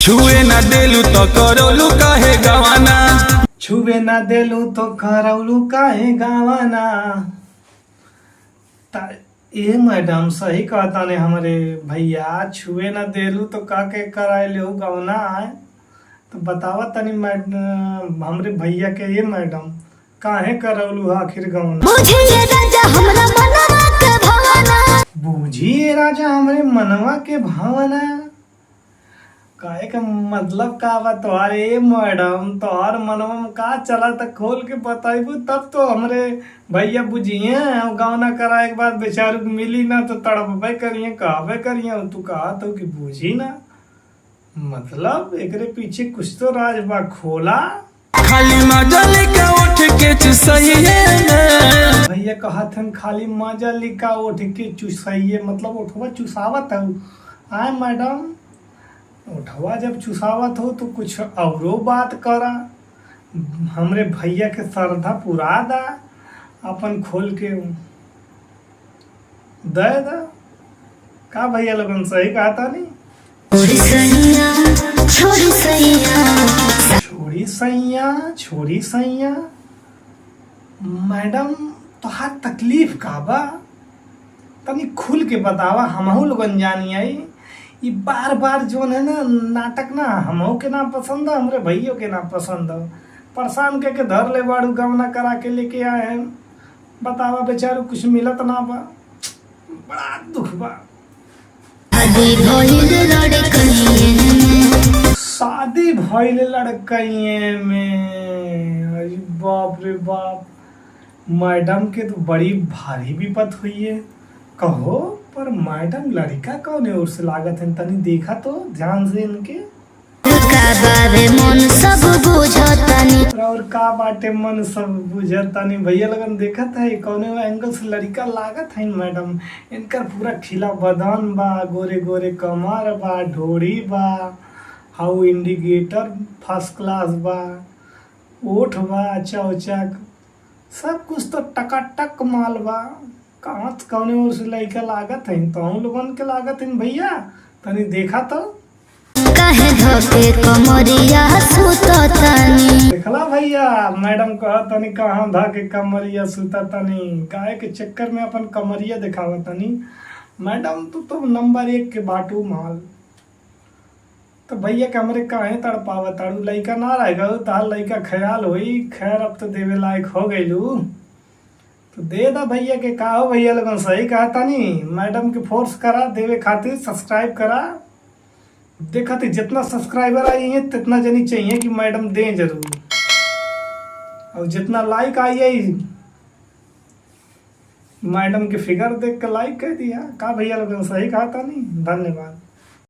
छुए ना देलू तो करौलू काहे गवाना। छुए ना देलू तो करौलू काहे गवाना। ये मैडम सही कहता ने हमारे भैया, छुए ना देलू तो का के कराए ले गवना है। तो बतावा तनी मैडम हमरे भैया के, ये मैडम काहे करौलू आखिर गवना। बुझिए राजा हमरा मनवा के भावना, बूझिए राजा हमरे मनवा के भावना। काहे का मतलब का बा तुम्हारे मैडम, तोहर मनवा में का चला त खोल के बताइबू तब तो हमरे भैया बुझिए। गौना कराए के बाद बेचारू को मिली ना तो तड़पबे करिए, कहबे करिए तू कहा तो कि बूझी ना। मतलब एकरे पीछे कुछ तो राज बा, खोला। खाली मजा लेके उठ के चुसइए भैया कहत हम खाली मजा लिका उठ के चुसइए, मतलब उठवा चुसावत है। आए मैडम, उठवा जब चुसावत हो तो कुछ औरो बात करा। हमरे भैया के श्रद्धा पुरा दा, अपन खोल के दे दा। का भैया लोगन सही कहता नहीं। छोड़ी सैया छोड़ी सैया छोड़ी सैया छोड़ी सैया। मैडम तोहार तकलीफ का बा, तनी खुल के बतावा, हमहू लोगन जानी आई। ये बार बार जो है ना नाटक ना हमहू के ना पसंद है, हमरे भैयों के ना पसंद है। परेशान के धर ले बाड़ू, गवना करा के लेके आए हैं। बतावा बेचारू कुछ मिलत ना बा, बड़ा दुख बा। शादी भइल लड़कइये में, अरे बाप रे बाप। मैडम के तो बड़ी भारी विपत हुई है। कहो पर मैडम लड़का कौन ओर से लागत है, तनी देखा तो ध्यान से इनके। मन सब बुझतानी और का बाटे मन सब बुझतानी। भैया लगन देखत है कौन एंगल से लड़का लागत है मैडम। इनकर पूरा खिला बदन बा, गोरे गोरे कमर बा, ढोड़ी बा, हाउ इंडिकेटर फर्स्ट क्लास बा, ओठ बा चौचक, सब कुछ तो टकाटक माल बा। कहाँ कौन ओर से लड़का लागत है, तो हम लोगन के लागत है भैया, तनी देखा तो। काहे धके कमरिया सुततानी, देखला भैया मैडम कहा तनी कहाँ धके कमरिया सुता तनी। गाय के चक्कर में अपन कमरिया दिखावा तनी। मैडम तू तो नंबर 1 के बाटू माल। तो भैया कमरे काहे तड़पावा ताड़ू, लइका ना रहेगा तार लइका ख्याल होई। खैर अब तो देवे लायक हो गईलू तो दे दा भैया के। का हो भैया लोगन सही कहा तानी। मैडम के फोर्स करा देवे खातिर, सब्सक्राइब करा। देखा थी जितना सब्सक्राइबर आई है तितना जनी चाहिए कि मैडम दें जरूर, और जितना लाइक आई है मैडम के फिगर देख के लाइक कर दिया। का भैया लोगन सही कहा था नहीं। धन्यवाद।